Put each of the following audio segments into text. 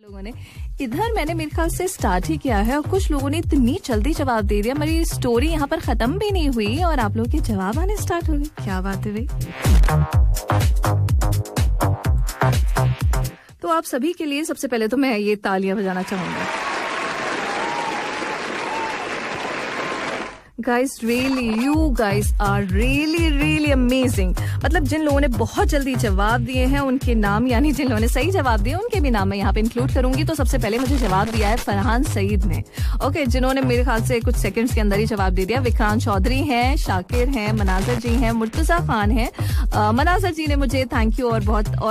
लोगों ने इधर मैंने मेरे ख्याल से स्टार्ट ही किया है और कुछ लोगों ने इतनी जल्दी जवाब दे दिया, मेरी स्टोरी यहाँ पर खत्म भी नहीं हुई और आप लोगों के जवाब आने स्टार्ट हो गए। क्या बात है भाई। तो आप सभी के लिए सबसे पहले तो मैं ये तालियां बजाना चाहूंगा। Guys, really, you guys are really amazing. मतलब जिन लोगों ने बहुत जल्दी जवाब दिए हैं उनके नाम, यानी जिन लोगों ने सही जवाब दिए उनके भी नाम मैं यहाँ पे इंक्लूड करूंगी। तो सबसे पहले मुझे जवाब दिया है फरहान सईद ने, ओके, जिन्होंने मेरे ख्याल से कुछ सेकंड्स के अंदर ही जवाब दे दिया। विक्रांत चौधरी हैं, शाकिर हैं, मनाजर जी हैं, मुर्तजा खान हैं। मनाजर जी ने मुझे थैंक यू और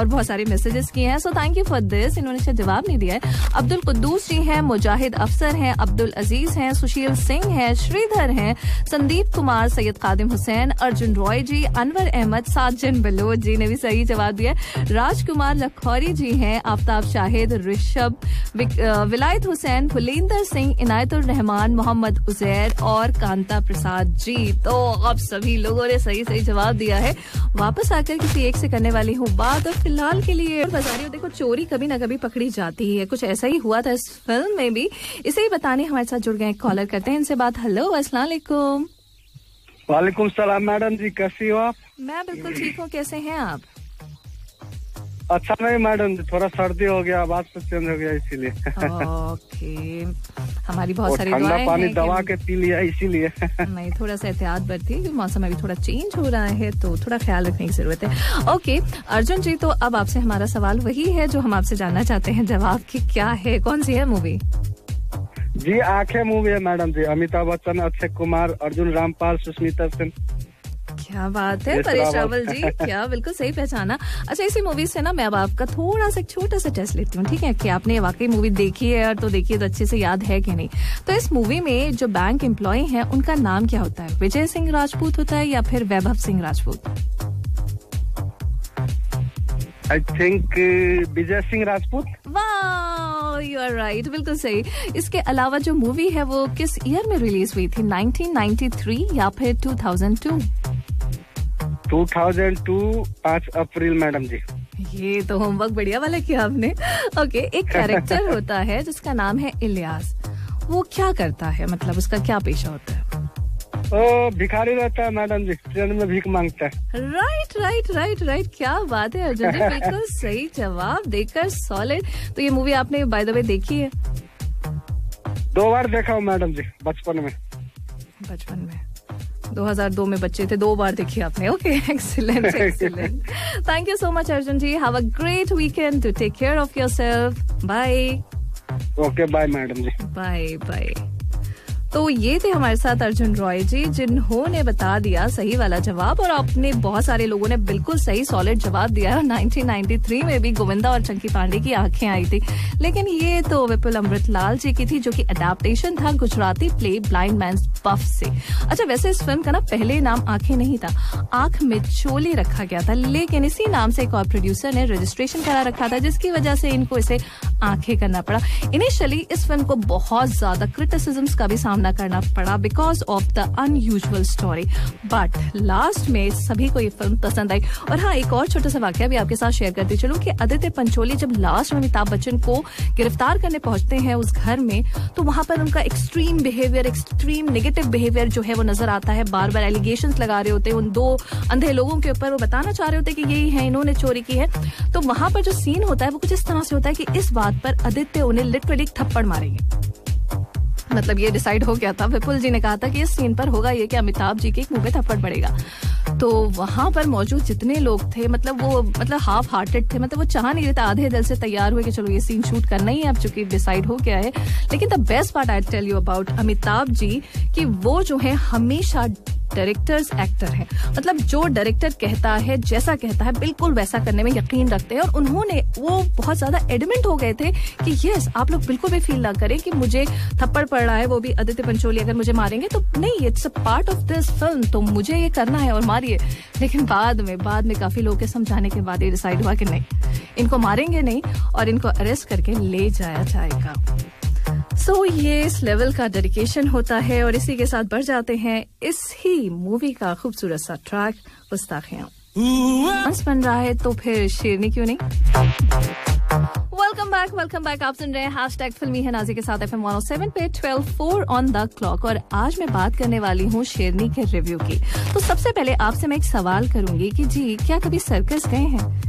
बहुत सारे मैसेजेस किए हैं, so thank you for this. इन्होंने शायद जवाब नहीं दिया है। अब्दुल कुद्दूस जी हैं, मुजाहिद अफसर हैं, अब्दुल अजीज हैं, सुशील सिंह हैं, श्रीधर हैं, संदीप कुमार, सैयद खादिम हुसैन, अर्जुन रॉय जी, अनवर अहमद, साजन बलोच जी ने भी सही जवाब दिया। राजकुमार लखौरी जी हैं, आफ्ताब शाहिद, ऋषभ, विलायत हुसैन, भुलेंदर सिंह, इनायतुर रहमान, मोहम्मद उजैर और कांता प्रसाद जी। तो अब सभी लोगों ने सही जवाब दिया है। वापस आकर किसी एक से करने वाली हूँ बात और फिलहाल के लिए बता रही हूँ, देखो चोरी कभी ना कभी पकड़ी जाती है। कुछ ऐसा ही हुआ था इस फिल्म में भी। इसे ही बताने हमारे साथ जुड़ गए कॉलर, करते हैं इनसे बात। हेलो, अस्सलाम वालेकुम। वालेकुम सलाम मैडम जी, कैसी हो आप? मैं बिल्कुल ठीक हूँ, कैसे हैं आप? अच्छा नहीं मैडम जी, थोड़ा सर्दी हो गया, आवाज तो चेंज हो गया इसीलिए। ओके, हमारी बहुत सारी दुआएं हैं। ठंडा पानी दबा के पी लिया इसीलिए। नहीं, थोड़ा सा एहतियात बरतिए क्योंकि मौसम अभी थोड़ा चेंज हो रहा है तो थोड़ा ख्याल रखने की जरूरत है। ओके अर्जुन जी, तो अब आपसे हमारा सवाल वही है जो हम आपसे जानना चाहते हैं, जवाब की क्या है, कौन सी है मूवी? जी आंखें मूवी है मैडम जी, अमिताभ बच्चन, अक्षय कुमार, अर्जुन रामपाल, सुष्मिता सेन। क्या बात है परेश रावल जी, क्या बिल्कुल सही पहचाना। अच्छा, इसी मूवी से ना मैं अब आपका थोड़ा सा छोटा सा टेस्ट लेती हूँ, ठीक है, कि आपने वाकई मूवी देखी है तो देखिए तो अच्छे से याद है कि नहीं। तो इस मूवी में जो बैंक एम्प्लॉय हैं उनका नाम क्या होता है? विजय सिंह राजपूत होता है या फिर वैभव सिंह राजपूत? I think Vijay Singh Rajput. वाह, यू आर राइट, बिल्कुल सही। इसके अलावा जो मूवी है वो किस ईयर में रिलीज हुई थी? 1993 या फिर 2002? 2002, 5 अप्रैल मैडम जी। ये तो होमवर्क बढ़िया वाला किया आपने। ओके, एक कैरेक्टर होता है जिसका नाम है इलियास, वो क्या करता है, मतलब उसका क्या पेशा होता है? ओ भिखारी रहता है मैडम जी, ट्रेन में भीख मांगता है। राइट, क्या बात है अर्जुन जी, बिल्कुल सही जवाब देकर सॉलिड। तो ये मूवी आपने बाय द वे देखी है? 2 बार देखा हूँ मैडम जी, बचपन में 2002 में बच्चे थे, 2 बार देखी आपने। Okay, excellent. Thank you so much Arjun ji, have a great weekend, to take care of yourself. Bye. Okay bye madam ji, bye. तो ये थे हमारे साथ अर्जुन रॉय जी, जिन्होंने बता दिया सही वाला जवाब और अपने बहुत सारे लोगों ने बिल्कुल सही सॉलिड जवाब दिया। 1993 में भी गोविंदा और चंकी पांडे की आंखें आई थी, लेकिन ये तो विपुल अमृतलाल जी की थी, जो कि अडेप्टेशन था गुजराती प्ले ब्लाइंड मैन्स बफ से। अच्छा, वैसे इस फिल्म का ना पहले नाम आंखें नहीं था, आंख मिचोली रखा गया था, लेकिन इसी नाम से एक और प्रोड्यूसर ने रजिस्ट्रेशन करा रखा था, जिसकी वजह से इनको इसे आंखें करना पड़ा। इनिशियली इस फिल्म को बहुत ज्यादा क्रिटिसिज्म्स का भी सामना करना पड़ा because of the unusual story, but last में सभी को ये फिल्म पसंद आई। और हाँ, एक और छोटा सा वाकया भी आपके साथ शेयर करती चलूं कि आदित्य पंचोली जब लास्ट में अमिताभ बच्चन को गिरफ्तार करने पहुंचते हैं उस घर में, तो वहां पर उनका एक्सट्रीम नेगेटिव बिहेवियर जो है वो नजर आता है। बार बार एलिगेशंस लगा रहे होते हैं उन 2 अंधे लोगों के ऊपर, वो बताना चाह रहे होते हैं कि यही है, इन्होंने चोरी की है। तो वहां पर जो सीन होता है वो कुछ इस तरह से होता है कि इस बात पर आदित्य उन्हें लिटरली थप्पड़ मारेंगे। मतलब ये डिसाइड हो गया था, विपुल जी ने कहा था कि इस सीन पर होगा ये कि अमिताभ जी के एक मुंह पे थप्पड़ पड़ेगा। तो वहां पर मौजूद जितने लोग थे, मतलब हाफ हार्टेड थे, मतलब वो चाह नहीं रहे थे, आधे दिल से तैयार हुए कि चलो ये सीन शूट करना ही है, अब चूंकि डिसाइड हो गया है। लेकिन the best part I tell you about Amitabh ji कि वो जो है हमेशा डायरेक्टर्स एक्टर हैं, मतलब जो डायरेक्टर कहता है, जैसा कहता है, बिल्कुल वैसा करने में यकीन रखते हैं। और उन्होंने वो बहुत ज्यादा एडमेंट हो गए थे कि यस, आप लोग बिल्कुल भी फील ना करें कि मुझे थप्पड़ पड़ रहा है, वो भी आदित्य पंचोली अगर मुझे मारेंगे तो नहीं, it's a part of this film, तो मुझे ये करना है और मारिए। लेकिन बाद में काफी लोगों के समझाने के बाद ये डिसाइड हुआ कि नहीं, इनको मारेंगे नहीं और इनको अरेस्ट करके ले जाया जाएगा। सो ये इस लेवल का डेडिकेशन होता है और इसी के साथ बढ़ जाते हैं इस ही मूवी का खूबसूरत सा ट्रैक गुस्ताखियां। बन रहा है तो फिर शेरनी क्यों नहीं। Welcome back. आप सुन रहे हैं हैशटैग फिल्मी है नाज़ी के साथ FM 107 पे 12:04 ऑन द क्लॉक। और आज मैं बात करने वाली हूँ शेरनी के रिव्यू की। तो सबसे पहले आपसे मैं एक सवाल करूंगी कि जी क्या कभी सर्कस गए हैं?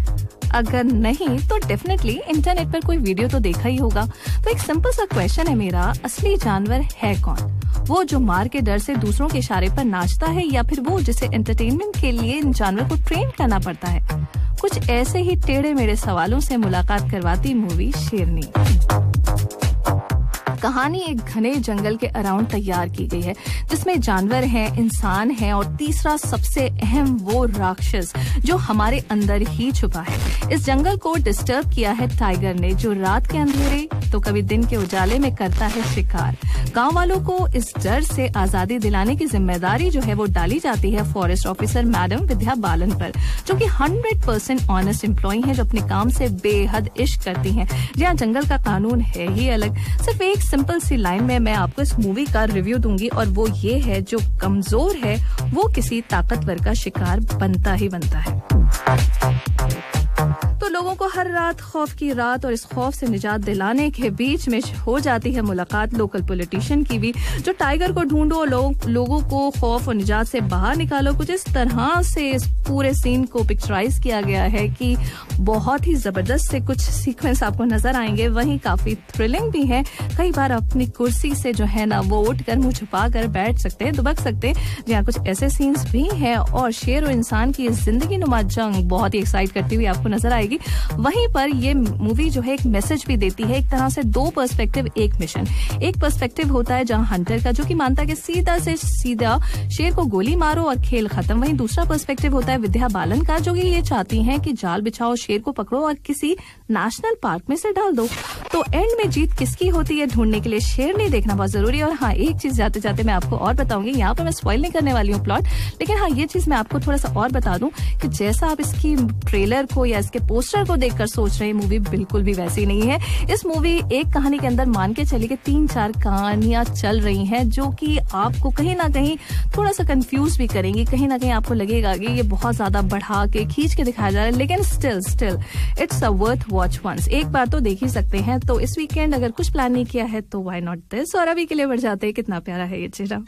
अगर नहीं तो डेफिनेटली इंटरनेट पर कोई वीडियो तो देखा ही होगा। तो एक सिंपल सा क्वेश्चन है मेरा, असली जानवर है कौन? वो जो मार के डर से दूसरों के इशारे पर नाचता है, या फिर वो जिसे एंटरटेनमेंट के लिए इन जानवर को ट्रेन करना पड़ता है? कुछ ऐसे ही टेढ़े मेढ़े सवालों से मुलाकात करवाती मूवी शेरनी। कहानी एक घने जंगल के अराउंड तैयार की गई है, जिसमें जानवर हैं, इंसान हैं और तीसरा सबसे अहम वो राक्षस जो हमारे अंदर ही छुपा है। इस जंगल को डिस्टर्ब किया है टाइगर ने, जो रात के अंधेरे तो कभी दिन के उजाले में करता है शिकार। गांव वालों को इस डर से आजादी दिलाने की जिम्मेदारी जो है वो डाली जाती है forest officer madam Vidya Balan पर, जो कि 100% ऑनेस्ट एम्प्लॉय हैं, जो अपने काम से बेहद इश्क करती हैं। जहाँ जंगल का कानून है ही अलग। सिर्फ एक सिंपल सी लाइन में मैं आपको इस मूवी का रिव्यू दूंगी, और वो ये है, जो कमजोर है वो किसी ताकतवर का शिकार बनता ही बनता है। तो लोगों को हर रात खौफ की रात, और इस खौफ से निजात दिलाने के बीच में हो जाती है मुलाकात लोकल पॉलिटिशियन की भी, जो टाइगर को ढूंढो, लोगों को खौफ और निजात से बाहर निकालो। कुछ इस तरह से इस पूरे सीन को पिक्चराइज किया गया है कि बहुत ही जबरदस्त से कुछ सीक्वेंस आपको नजर आएंगे। वहीं काफी थ्रिलिंग भी है। कई बार अपनी कुर्सी से जो है ना वो उठकर मुंह छुपा कर बैठ सकते हैं, दुबक सकते हैं। जहाँ कुछ ऐसे सीन्स भी हैं, और शेर और इंसान की जिंदगी नुमा जंग बहुत ही एक्साइट करती हुई आपको नजर आएगी। वहीं पर ये मूवी जो है एक मैसेज भी देती है, एक तरह से दो पर्सपेक्टिव एक मिशन। एक पर्सपेक्टिव होता है जहां हंटर का, जो कि मानता है कि सीधा से सीधा शेर को गोली मारो और खेल खत्म। वहीं दूसरा पर्सपेक्टिव होता है विद्या बालन का, जो कि ये चाहती हैं कि जाल बिछाओ, शेर को पकड़ो और किसी नेशनल पार्क में से डाल दो। तो एंड में जीत किसकी होती है ढूंढने के लिए शेरनी देखना बहुत जरूरी है। और हाँ, एक चीज जाते जाते मैं आपको और बताऊंगी, यहाँ पर मैं स्पॉइल नहीं करने वाली हूँ प्लॉट, लेकिन हाँ ये चीज मैं आपको थोड़ा सा और बता दूं कि जैसा आप इसकी ट्रेलर को या इसके पोस्टर को देखकर सोच रहे हैं, मूवी बिल्कुल भी वैसी नहीं है। इस मूवी एक कहानी के अंदर मान के चलिए कि 3-4 कहानियां चल रही हैं, जो कि आपको कहीं ना कहीं थोड़ा सा कंफ्यूज भी करेंगी। कहीं ना कहीं आपको लगेगा कि ये बहुत ज्यादा बढ़ा के खींच के दिखाया जा रहा है, लेकिन still it's a worth watch once. एक बार तो देख ही सकते हैं। तो इस वीकेंड अगर कुछ प्लान नहीं किया है तो व्हाई नॉट दिस। और अभी के लिए बढ़ जाते हैं, कितना प्यारा है ये चेहरा।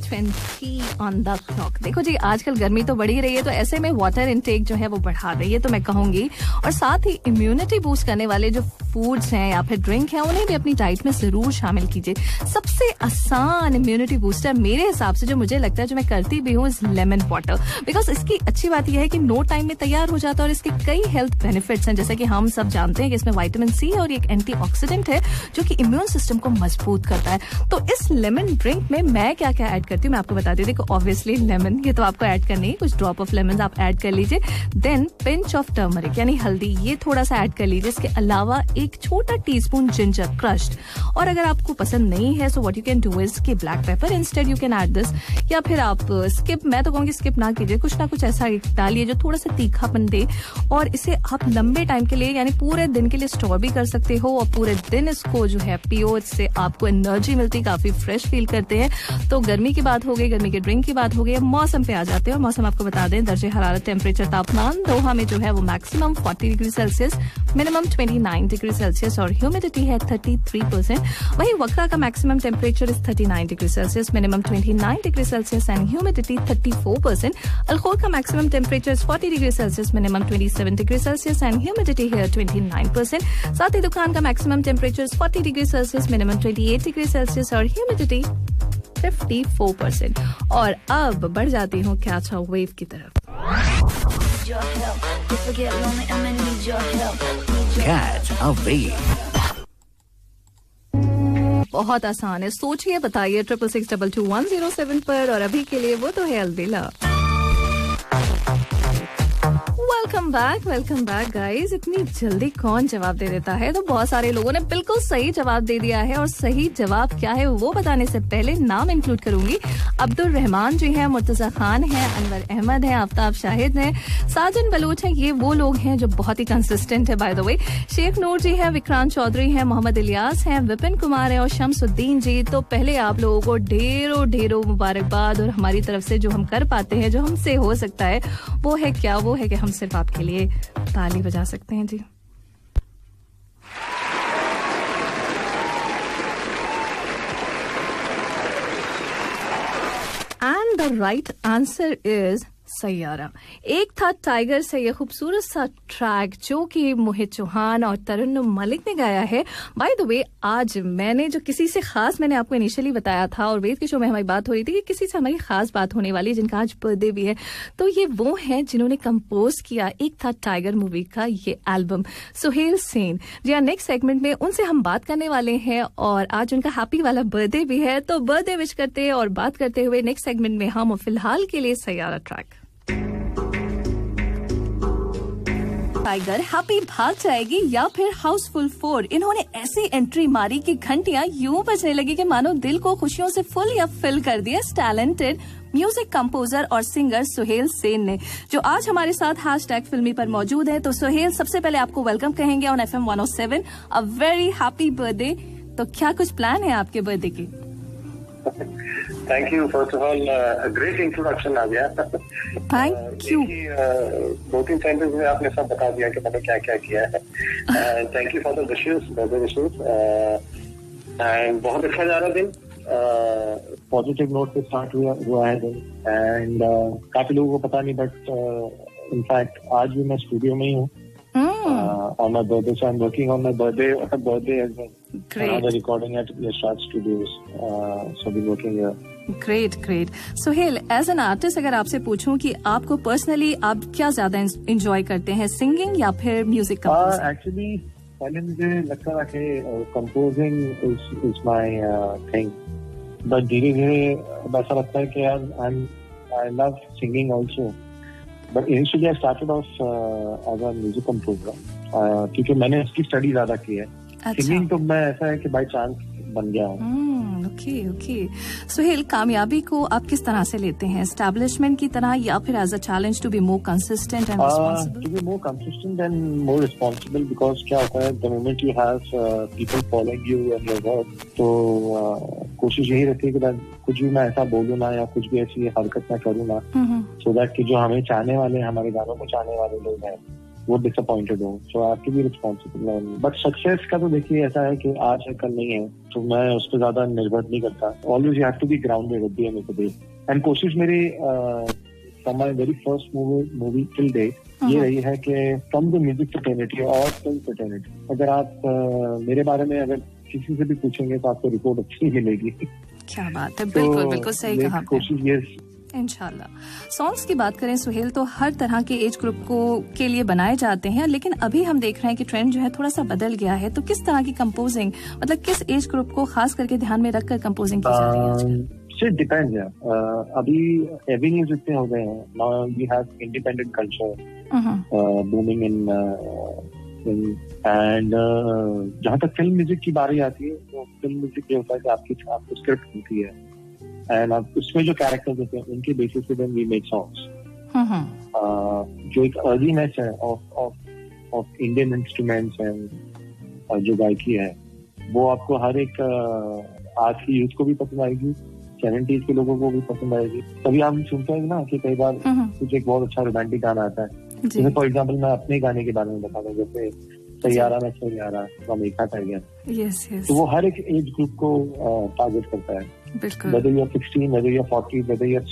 12:20 ऑन द क्लॉक। देखो जी, आजकल गर्मी तो बढ़ ही रही है, तो ऐसे में वाटर इनटेक जो है वो बढ़ा रही है, तो मैं कहूंगी। और साथ ही इम्यूनिटी बूस्ट करने वाले जो फूड्स हैं या फिर ड्रिंक हैं, उन्हें भी अपनी डाइट में जरूर शामिल कीजिए। सबसे आसान इम्यूनिटी बूस्टर मेरे हिसाब से जो मुझे लगता है, जो मैं करती भी हूँ, इज लेमन वाटर। बिकॉज इसकी अच्छी बात यह है कि नो टाइम में तैयार हो जाता है, और इसके कई हेल्थ बेनिफिट्स हैं। जैसे कि हम सब जानते हैं कि इसमें विटामिन सी है और एक एंटीऑक्सीडेंट है, जो कि इम्यून सिस्टम को मजबूत करता है। तो इस लेमन ड्रिंक में मैं क्या क्या ऐड करती हूँ मैं आपको बता दी। देखो, ऑब्वियसली लेमन, ये तो आपको ऐड करनी है, कुछ ड्रॉप ऑफ लेमन आप ऐड कर लीजिए। देन पिंच ऑफ टर्मरिक यानी हल्दी, ये थोड़ा सा ऐड कर लीजिए। इसके अलावा एक छोटा टीस्पून जिंजर क्रश्ड। और अगर आपको पसंद नहीं है, so what you can do is कि black paper instead you can add this. या फिर आप स्किप, मैं तो कहूंगी स्किप ना कीजिए, कुछ ना कुछ ऐसा डालिए जो थोड़ा सा तीखापन दे, और इसे आप लंबे टाइम के लिए यानी पूरे दिन के लिए स्टोर भी कर सकते हो, और पूरे दिन इसको जो है पियो। इससे आपको एनर्जी मिलती, काफी फ्रेश फील करते हैं। तो गर्मी की बात हो गई, गर्मी के ड्रिंक की बात हो गई, अब मौसम पे आ जाते हैं। और मौसम आपको बता दें, दर्जे हरारत, टेम्परेचर, तापमान दोहा में जो है वो maximum 40 degree Celsius, minimum 29 degree Celsius, और ह्यूमिडिटी है 33%। वहीं वक्रा का maximum temperature is 39 degree Celsius, minimum 29 degree Celsius and humidity 34%। अलखोर का maximum temperature is 40 degree Celsius, minimum 27 degree Celsius and humidity है 29%। साथ ही दुकान का maximum temperature is 40 degree Celsius, minimum 28 degree Celsius और ह्यूमिडिटी 54%। और अब बढ़ जाती हूँ कैच अ वेव की तरफ। Catch a wave. बहुत आसान है, सोचिए, बताइए 66622107 पर। और अभी के लिए वो तो है अलबेला। Welcome welcome back guys. इतनी जल्दी कौन जवाब दे देता है? तो बहुत सारे लोगों ने बिल्कुल सही जवाब दे दिया है और सही जवाब क्या है वो बताने से पहले नाम इंक्लूड करूंगी। अब्दुल रहमान जी हैं, मुर्तजा खान है, अनवर अहमद है, आफ्ताब शाहिद है, साजन बलूच है। ये वो लोग हैं जो बहुत ही कंसिस्टेंट है बाय द वे। शेख नूर जी है, विक्रांत चौधरी है, मोहम्मद इलियास है, विपिन कुमार है और शमसुद्दीन जी। तो पहले आप लोगों को ढेरों ढेरों मुबारकबाद और हमारी तरफ से जो हम कर पाते हैं, जो हमसे हो सकता है वो है क्या? वो है कि हम सिर्फ आपके लिए ताली बजा सकते हैं जी। And the right answer is Saiyaara. Ek Tha tiger से ये खूबसूरत सा ट्रैक जो कि मोहित चौहान और तरन्नुम मलिक ने गाया है। बाय द वे, आज मैंने जो किसी से खास, मैंने आपको इनिशियली बताया था और वेद के शो में हमारी बात हो रही थी कि किसी से हमारी खास बात होने वाली है जिनका आज बर्थडे भी है। तो ये वो हैं जिन्होंने कंपोज किया एक था टाइगर मूवी का ये एल्बम, सुहेल सेन जी हाँ। नेक्स्ट सेगमेंट में उनसे हम बात करने वाले हैं और आज उनका हैप्पी वाला बर्थडे भी है। तो बर्थडे विश करते हैं और बात करते हुए नेक्स्ट सेगमेंट में हम फिलहाल के लिए सैयारा ट्रैक। टाइगर हैप्पी भाग जाएगी या फिर हाउसफुल 4, इन्होंने ऐसी एंट्री मारी कि घंटियां यूं बजने लगी कि मानो दिल को खुशियों से फुल या फिल कर दिया टैलेंटेड म्यूजिक कंपोजर और सिंगर सुहेल सेन ने, जो आज हमारे साथ #फिल्मी पर मौजूद है। तो सुहेल, सबसे पहले आपको वेलकम कहेंगे on FM 107। A very happy birthday. तो क्या कुछ प्लान है आपके बर्थडे के? Thank you. First of all great introduction आ गया। Thank you. 2-3 सेंटेंस में आपने सब बता दिया कि मैंने क्या क्या किया है। Thank you for the wishes, birthday wishes. And बहुत अच्छा जा रहा दिन, पॉजिटिव नोट पे स्टार्ट हुआ है दिन। एंड काफी लोगों को पता नहीं, बट इनफैक्ट आज भी मैं स्टूडियो में ही हूँ on my birthday, so I'm working on my birthday as well. Great. The recording at Yashrat Studios, so we're working here. Great. Suhel, as an artist अगर आपसे पूछूं कि आपको पर्सनली आप क्या ज्यादा एंजॉय करते हैं, सिंगिंग या फिर म्यूजिक कंपोजिंग? एक्चुअली पहले मुझे लगता था कि composing is my thing, but धीरे धीरे ऐसा लगता है कि I love singing also. But initially I started off as a music composer, क्योंकि मैंने इसकी स्टडी ज्यादा की है। सिंगिंग तो मैं ऐसा है कि बाय चांस बन गया हूँ। ओके। सुहेल, कामयाबी को आप किस तरह से लेते हैं? एस्टैब्लिशमेंट की तरह या फिर as a challenge to be more consistent and responsible? To be more consistent and more responsible, because क्या होता है, the moment you have people following you and your work, तो कोशिश यही रहती है कि कुछ भी मैं ऐसा बोलूँ ना या कुछ भी ऐसी हरकत मैं करूँ ना, सो दैट कि जो हमें चाहने वाले, हमारे गानों को चाहने वाले लोग हैं वो डिसअपॉइंटेड हो। So I have to be responsible. But success का तो देखिए ऐसा है कि आज है कल नहीं है, तो मैं उस पर ज्यादा निर्भर नहीं करता। Always you have to be grounded at the end of the day. And कोशिश मेरी from my very first movie till date ये रही है कि फ्रॉम द म्यूजिक फ्रेटर्निटी और फिल्म फ्रेटर्निटी, अगर आप मेरे बारे में अगर किसी से भी पूछेंगे तो आपको रिपोर्ट अच्छी मिलेगी। क्या बात है, बिल्कुल सही कहा। कोशिश ये इंशाल्लाह। सॉन्ग्स की बात करें सुहेल, तो हर तरह के एज ग्रुप के लिए बनाए जाते हैं, लेकिन अभी हम देख रहे हैं कि ट्रेंड जो है थोड़ा सा बदल गया है। तो किस तरह की कंपोजिंग, मतलब किस एज ग्रुप को खास करके ध्यान में रखकर कंपोजिंग की जाती है? इट डिपेंड्स है। अभी एवेन्यूज इतने हो गए हैं, now we have independent culture booming in and जहाँ तक फिल्म म्यूजिक की बारी आती है, तो फिल्म म्यूजिक ये होता है कि आपकी स्क्रिप्ट होती है एंड आप उसमें जो कैरेक्टर्स होते हैं उनके बेसिस पे देन वी मेक सॉन्ग्स। जो एक अर्लीनेस है ऑफ इंडियन इंस्ट्रूमेंट्स एंड जो गायकी है, वो आपको हर एक आज की यूथ को भी पसंद आएगी, 70s के लोगों को भी पसंद आएगी। तभी हम सुनते हैं ना कि कई बार कुछ एक बहुत अच्छा रोमांटिक गाना आता है। जैसे फॉर एग्जाम्पल मैं अपने गाने के बारे में बता रहा हूँ, जैसे सैयारा में सैयारा फ्रॉम एक टाइगर, yes. तो वो हर एक एज ग्रुप को टारगेट करता है। whether you're 16, whether you're 40, whether you're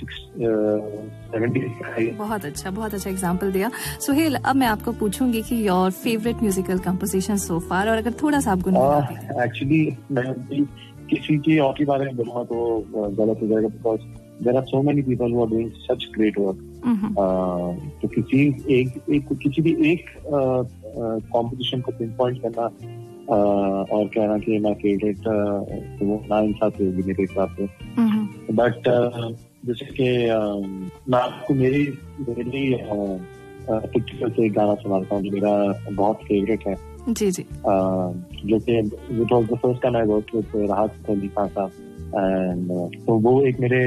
70. बहुत अच्छा एग्जांपल दिया। सुहेल, अब मैं आपको पूछूंगी कि योर फेवरेट म्यूजिकल कंपोजिशन सो फार, और अगर थोड़ा सा आप गुनगुना। एक्चुअली मैं किसी की और के बारे में बोलूँगा तो गलत हो जाएगा, because there are so many people who are doing such great work. तो किसी भी एक कॉम्पोजिशन को पिन पॉइंट करना और कहना कि मैं फेवरेट, तो वो नाइंसाफी होगी मेरे हिसाब से। बट जैसे कि मैं आपको मेरी पिक्चर से एक गाना सुना देता हूँ जो मेरा बहुत फेवरेट है। जी जी। जो कि it was the first time I worked with राहत अली खान साहब, एंड तो वो एक मेरे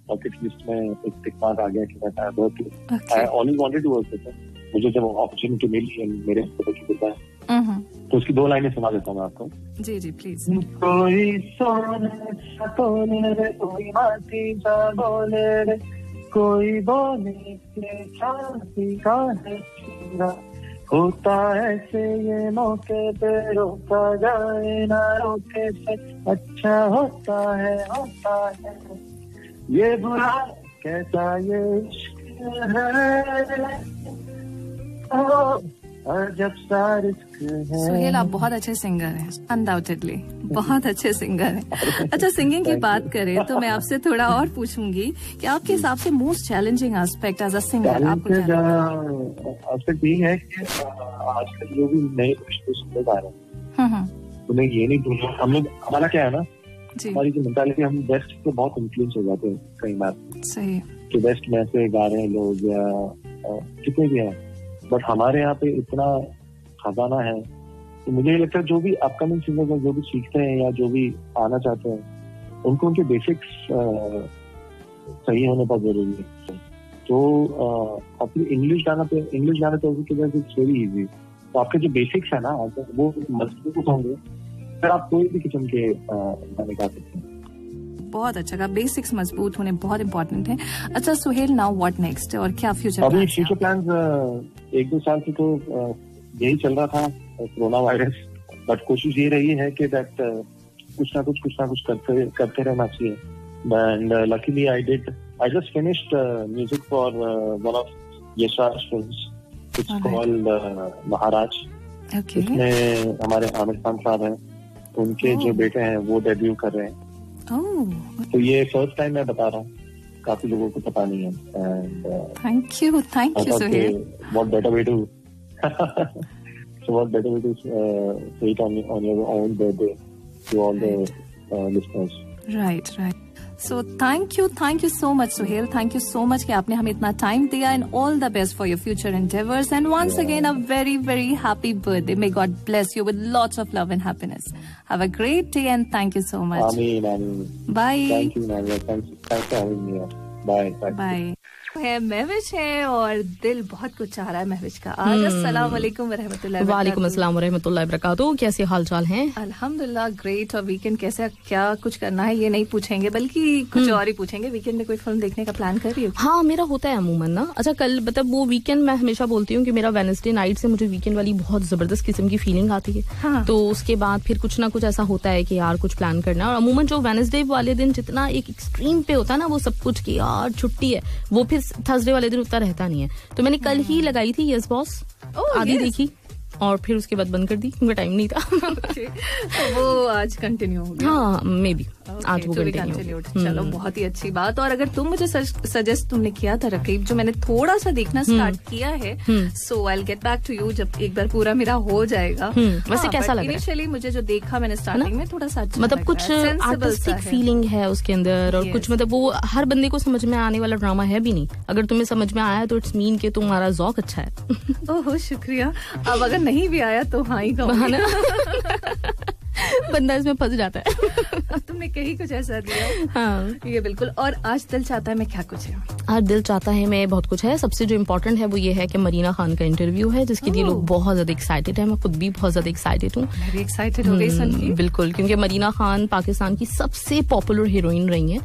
बकेट लिस्ट में एक टिक मार्क आ गया कि मैं work I always wanted to work with him. मुझे जब अपॉर्चुनिटी मिली मेरे तो उसकी 2 लाइनें सुना देता हूँ मैं आपको। जी जी प्लीज। कोई सोने सा तोले रे, कोई माटी सा बोले रे, कोई बोले के छाती का है चूड़ा, होता ऐसे ये मौके पे रोका जाए ना रोके से अच्छा होता है ये बुरा कैसा ये इश्क है, और जब सार सुहेल आप बहुत अच्छे सिंगर हैं, अनडाउटेडली बहुत अच्छे सिंगर हैं। अच्छा, सिंगिंग की बात करें तो मैं आपसे थोड़ा और पूछूंगी कि आपके हिसाब से most challenging aspect as a singer आपको एस्पेक्ट ये है कि आजकल जो भी नए सिंगर आ रहे हैं उन्हें ये नहीं भूलना, हम लोग हमारा क्या है ना, हमारी जो मेंटालिटी, हम वेस्ट से बहुत इन्फ्लुएंस हो जाते हैं कई बार। सही कि वेस्ट में ऐसे गा रहे हैं लोग या कितने भी हैं, बट हमारे यहाँ पे इतना खजाना है। तो मुझे ये लगता है जो भी अपकमिंग सिंगर जो भी सीखते हैं या जो भी आना चाहते हैं उनको उनके बेसिक्स सही होने पर जरूरी है। तो अपनी इंग्लिश गाना पे इट्स वेरी इजी। तो आपके जो बेसिक्स है ना वो मजबूत होंगे फिर आप कोई भी किस्म के गाने गा सकते हैं। बहुत अच्छा कहा, बेसिक्स मजबूत होने बहुत इंपॉर्टेंट है। अच्छा सुहेल, नाउ व्हाट नेक्स्ट, और क्या फ्यूचर अभी फ्यूचर प्लान्स 1-2 साल से तो यही चल रहा था कोरोना वायरस, बट कोशिश ये रही है कि दैट कुछ ना कुछ करते रहना चाहिए। And luckily I just finished music for one of Yash Raj Films, it's called Maharaj. इसमें हमारे आमिर खान साहब हैं, उनके जो बेटे हैं वो डेब्यू कर रहे हैं। तो ये फर्स्ट टाइम मैं बता रहा हूँ, काफी लोगों को पता नहीं है। Thank you Suhel. What better way to say it on your own birthday to all the listeners. Right. So thank you so much Suhail, thank you so much कि आपने हमें इतना टाइम दिया, and all the best for your future endeavors, and once again a very very happy birthday. May God bless you with lots of love and happiness. Have a great day and thank you so much. Ameen. Bye. Thank you Nadia, thanks for having me here. Bye. है महविश है और दिल बहुत कुछ चाह रहा है महविश का। आज अस्सलाम वालेकुम व रहमतुल्लाहि। वालेकुम अस्सलाम व रहमतुल्लाहि व बरकातहू। कैसे हाल चाल हैं? अल्हम्दुलिल्लाह ग्रेट। और वीकेंड कैसे, क्या कुछ करना है ये नहीं पूछेंगे बल्कि कुछ और ही पूछेंगे। वीकेंड में कोई फिल्म देखने का प्लान कर रही हो? हाँ, मेरा होता है अमूमन ना। अच्छा, कल मतलब वो वीकेंड मैं हमेशा बोलती हूँ कि मेरा वेडनेसडे नाइट से मुझे वीकेंड वाली बहुत जबरदस्त किस्म की फीलिंग आती है। हाँ। तो उसके बाद फिर कुछ ना कुछ ऐसा होता है कि यार कुछ प्लान करना। और अमूमन जो वेडनेसडे वाले दिन जितना एक एक्सट्रीम पे होता है ना वो सब कुछ की यार छुट्टी है, वो फिर थर्सडे वाले दिन उतना रहता नहीं है। तो मैंने कल ही लगाई थी यस बॉस, आधी देखी और फिर उसके बाद बंद कर दी क्योंकि टाइम नहीं था। तो वो आज कंटिन्यू हो गया? हाँ, मे बी आज वो कंटिन्यू। चलो बहुत ही अच्छी बात। और अगर तुम मुझे सजेस्ट तुमने किया था रकीब, जो मैंने थोड़ा सा देखना स्टार्ट किया है, so I will get back to you जब एक बार पूरा मेरा हो जाएगा। वैसे कैसा लगा? इनिशियली मुझे जो देखा मैंने स्टार्टिंग में थोड़ा सा मतलब कुछ आर्टिस्टिक फीलिंग है उसके अंदर, और कुछ मतलब वो हर बंदे को समझ में आने वाला ड्रामा है भी नहीं। अगर तुम्हें समझ में आया तो इट्स मीन कि तुम्हारा ज़ौक अच्छा है। ओह शुक्रिया। अब अगर नहीं भी आया तो हाँ ही कहूँगी। बंदा इसमें फंस जाता है। तुमने कहीं कुछ ऐसा दिया। हाँ, ये बिल्कुल। और आज दिल चाहता है मैं क्या कुछ है? आज दिल चाहता है मैं बहुत कुछ है। सबसे जो इम्पोर्टेंट है वो ये है कि मरीना खान का इंटरव्यू है जिसके लिए लोग बहुत ज्यादा एक्साइटेड है। मैं खुद भी बहुत ज्यादा एक्साइटेड हूँ। मैं भी एक्साइटेड हो गई सुन के। बिल्कुल, क्योंकि मरीना खान पाकिस्तान की सबसे पॉपुलर हीरोइन रही है,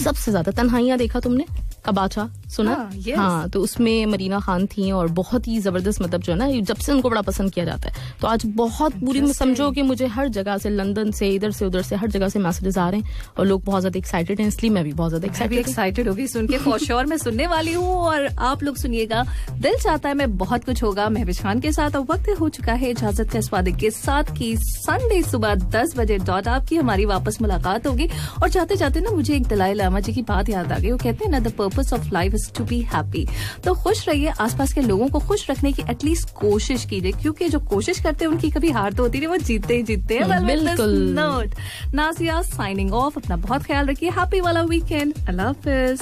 सबसे ज्यादा। तन्हाइयां देखा तुमने? कबाचा सुना? हाँ, तो उसमें मरीना खान थी और बहुत ही जबरदस्त, मतलब जो है ना जब से उनको बड़ा पसंद किया जाता है। तो आज बहुत पूरी समझो कि मुझे हर जगह से, लंदन से, इधर से उधर से, हर जगह से मैसेजेस आ रहे हैं और लोग बहुत ज्यादा एक्साइटेड हैं। इसलिए मैं भी बहुत ज्यादा एक्साइटेड होगी सुन के। फॉर श्योर मैं सुनने वाली हूँ और आप लोग सुनिएगा। दिल चाहता है मैं बहुत कुछ होगा महविश खान के साथ। अब वक्त हो चुका है इजाजत का इस वादे के साथ की संडे सुबह 10 बजे डॉट आपकी हमारी वापस मुलाकात होगी। और जाते जाते ना मुझे एक दलाई लामा जी की बात याद आ गई। वो कहते हैं ना, the purpose of life is to be happy. तो खुश रहिए, आसपास के लोगों को खुश रखने की एटलीस्ट कोशिश कीजिए, क्योंकि जो कोशिश करते हैं उनकी कभी हार तो होती नहीं, वो जीतते ही जीतते हैं। Note Nazia signing off. अपना बहुत ख्याल रखिए। हैप्पी वाला वीकेंड। अल्लाह हाफिज।